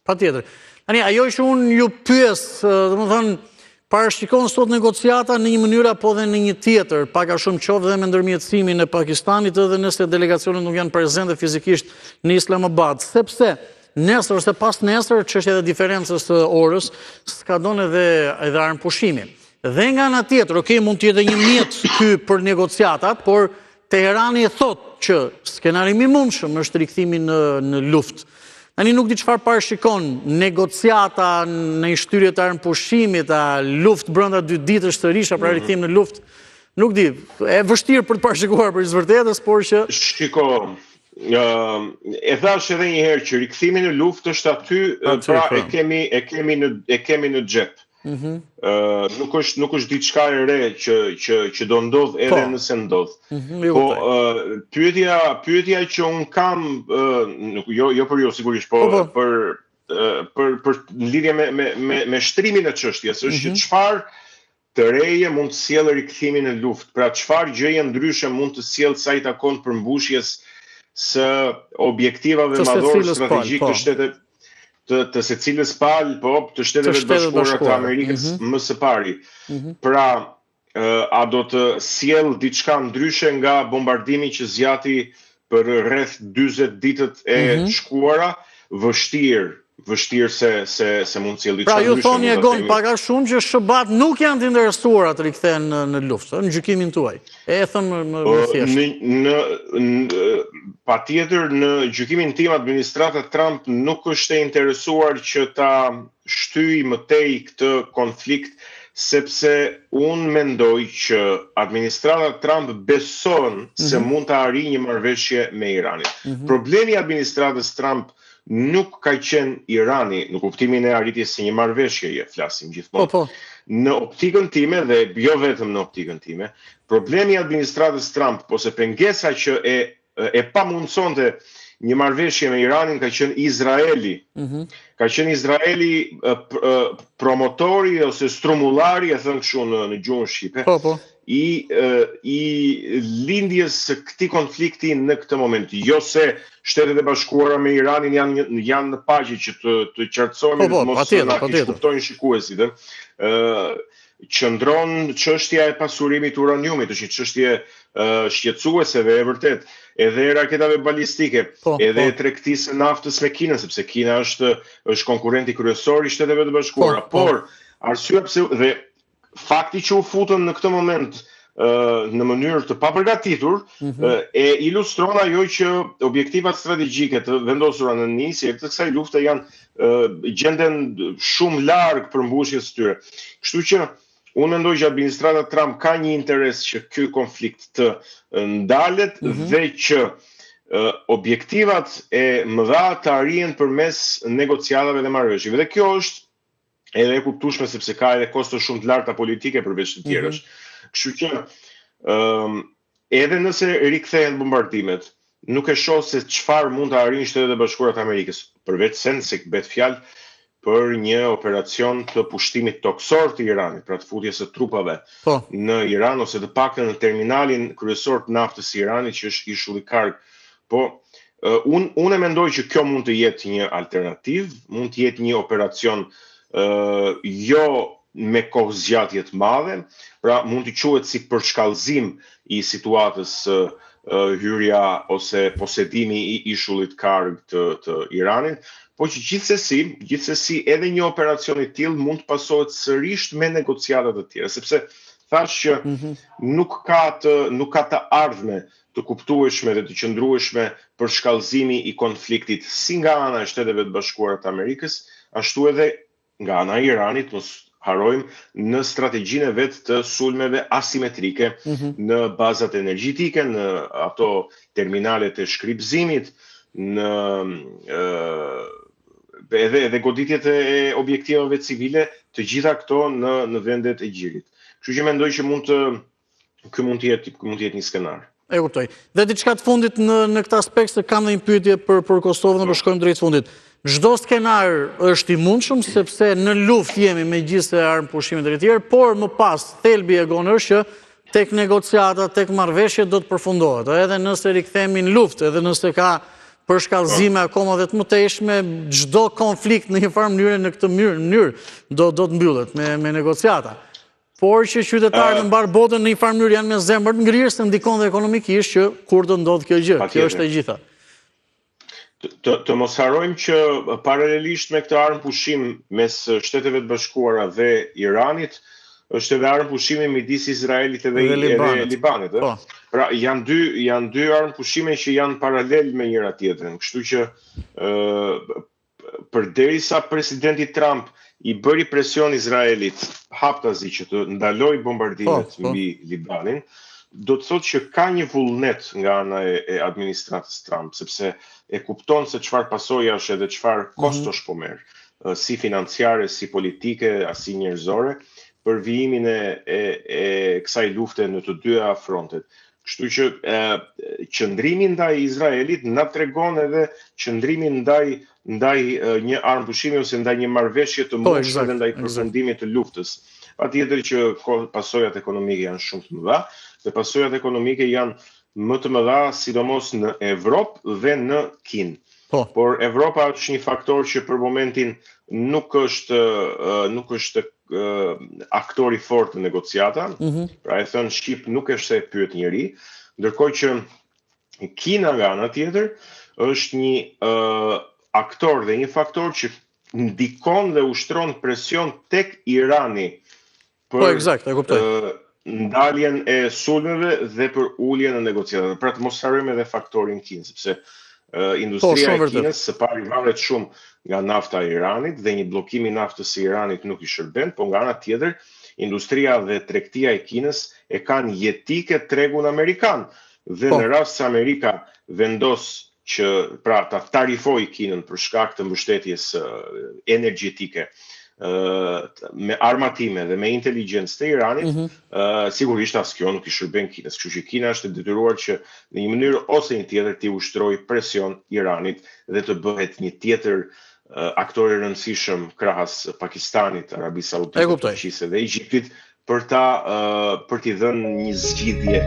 Patjetër. Tani, ajo që unë ju pyes, domethënë, parashikon sot negociata në një mënyrë apo dhe në një tjetër, pak a shumë qoftë dhe me ndërmjetësimin e Pakistanit edhe nëse delegacionet nuk janë prezente fizikisht në Islamabad, sepse nesër ose pas nesër, çështja e diferencës së orës, s'ka donë edhe armëpushimi. Dhe nga ana tjetër, mund të jetë një mjet ky për negociatat, por Teherani thot që skenari i mundshëm është rikthimi në luftë. Tani nuk di çfarë parashikon negociata në shtyrje të armëpushimit, a luftë brenda 2 ditësh sërish pra rikthim në luftë. Nuk di, e vështirë për të parashikuar për së vërtetës, por që Shiko, e thash edhe një herë që rikthimi në luftë është aty, pra e kemi në xhep. Nuk është diçka e re që do ndodh edhe nëse ndodh. Po pyetja që un kam jo për ju sigurisht, po për lidhje me shtrimin e çështjes është që çfarë të reje mund të sjellë rikthimin në luftë. Pra çfarë gjëje ndryshe mund të sjellë sa i takon përmbushjes së objektivave madhore strategjik të shtetit të secilës palë, të Shteteve të Bashkuara të Amerikës më së pari. Pra, a do të sjellë diçka ndryshe nga bombardimi që zgjati për rreth 40 ditët e shkuara, vështirë se mund të sjellë diçka ndryshe. Pra, ju thoni Egon pak a shumë që SHBA-t nuk janë të interesuar të rikthehen në luftë, në gjykimin tuaj. E thënë më thjesht. Patjetër, në gjykimin tim, administrata Trump nuk është e interesuar që ta shtyjë më tej këtë konflikt, sepse unë mendoj që administrata Trump beson se mund të arrijë një marrëveshje me Iranin. Problemi i administratës Trump nuk ka qenë Irani, në kuptimin e arritjes së një marrëveshjeje, flasim gjithmonë. Në optikën time dhe jo vetëm në optikën time, problemi i administratës Trump, ose pengesa që e pamundësonte një marrëveshje me Iranin ka qenë Izraeli. Ka qenë Izraeli promotori ose strumullari, e thënë kështu në gjuhën shqipe, i lindjes së këtij konflikti në këtë moment. Jo se Shtetet e Bashkuara me Iranin janë në paqe, që të qartësohemi mos na kuptojnë shikuesit. Qëndron çështja e pasurimit uraniumit, është një çështje shqetësuese dhe e vërtet, edhe e raketave balistike, edhe e tregtisë së naftës me Kinën, sepse Kina është konkurrenti kryesor i Shteteve të Bashkuara. Por arsyeja pse dhe fakti që u futën në këtë moment në mënyrë të papërgatitur e ilustron ajo që objektivat strategjike të vendosura në nisje të kësaj lufte gjenden shumë larg përmbushjes së tyre. Kështu që unë mendoj që administrata Trump ka një interes që ky konflikt të ndalet dhe që objektivat e mëdha të arrihen përmes negociatave dhe marrëveshjeve. Dhe kjo është edhe e kuptueshme sepse ka edhe kosto shumë të larta politike përveç të tjerësh. Kështu që edhe nëse rikthehen bombardimet, nuk e shoh se çfarë mund të arrijë Shtetet e Bashkuara të Amerikës, përveç se bëhet fjalë për një operacion të pushtimit toksor të Iranit, pra të futjes së trupave në Iran ose të paktën në terminalin kryesor të naftës së Iranit, që është ishulli Karg. Po unë e mendoj që kjo mund të jetë një alternativë, mund të jetë një operacion jo me kohëzgjatje të madhe, pra mund të quhet si përshkallëzim i situatës hyrja ose posedimi i ishullit Karg të Iranit, po që gjithsesi edhe një operacion i tillë mund të pasohet sërish me negociata të tjera, sepse thash që nuk ka të ardhme të kuptueshme dhe të qëndrueshme për shkallëzimi i konfliktit si nga ana e Shteteve të Bashkuara të Amerikës, ashtu edhe nga ana e Iranit, mos harojmë, në strategjinë e vet të sulmeve asimetrike në bazat energjetike, në ato terminalet e shkripzimit, në edhe goditjet e objektivave civile, të gjitha këto në vendet e gjirit. Kështu që mendoj që ky mund të jetë një skenar. E kuptoj. Dhe diçka të fundit në këtë aspekt, se kam dhe një pyetje për Kosovën dhe për shkojmë drejt fundit. Çdo skenar është i mundshëm, sepse në luftë jemi megjithëse armëpushimit e tjerë, por më pas thelbi Egon është që tek negociata, tek marrëveshjet do të përfundohet. Edhe nëse rikthehemi në luftë, edhe nëse ka për shkallëzime akoma dhe të mëtejshme, çdo konflikt në një farë mënyrë në këtë mënyrë do të mbyllet me negociata. Por që qytetarët në mbar botën në një farë mënyrë janë me zemër të ngrirë se ndikon dhe ekonomikisht që kur do ndodh kjo gjë. Kjo është e gjitha. Të mos harrojmë që paralelisht me këtë armë pushim mes Shteteve të Bashkuara dhe Iranit, është edhe armë pushimi midis Izraelit edhe Libanit. Pra janë dy armë pushime që janë paralel me njëra tjetrën. Kështu që përderisa presidenti Trump i bëri presion Izraelit haptazi që të ndaloj bombardimet mbi Libanin, do të thotë që ka një vullnet nga ana e administratës Trump, sepse e kupton se çfarë pasojash edhe çfarë kostosh po merr, si financiare, si politike, as si njerëzore, për vijimin e kësaj lufte në të dyja frontet. Kështu që qëndrimi ndaj Izraelit na tregon edhe qëndrimin ndaj një armë pushimi ose ndaj një marrëveshje të moshme dhe ndaj përfundimit të luftës. Patjetër që pasojat ekonomike janë shumë të mëdha, dhe pasojat ekonomike janë më të mëdha sidomos në Evropë dhe në Kinë. Por Evropa është një faktor që për momentin nuk është aktor i fortë në negociata, pra e thënë shqip nuk është se pyet njëri, ndërkohë që Kina nga ana tjetër është një aktor dhe një faktor që ndikon dhe ushtron presion tek Irani për ndaljen e sulmeve dhe për uljen e negociatave. Pra të mos harrojmë edhe faktorin Kinë, sepse industria e Kinës së pari varet shumë nga nafta e Iranit dhe një bllokim i naftës së Iranit nuk i shërben, por nga ana tjetër industria dhe tregtia e Kinës e kanë jetike tregun amerikan. Dhe në rast se Amerika vendos që pra ta tarifoj Kinën për shkak të mbështetjes energjetike me armatime dhe me inteligjencë të Iranit, sigurisht as kjo nuk i shërben Kinës. Kështu që Kina është e detyruar që në një mënyrë ose një tjetër t'i ushtrojë presion Iranit dhe të bëhet një tjetër aktor i rëndësishëm krahas Pakistanit, Arabisë Saudite, Turqisë dhe Egjiptit për t'i dhënë një zgjidhje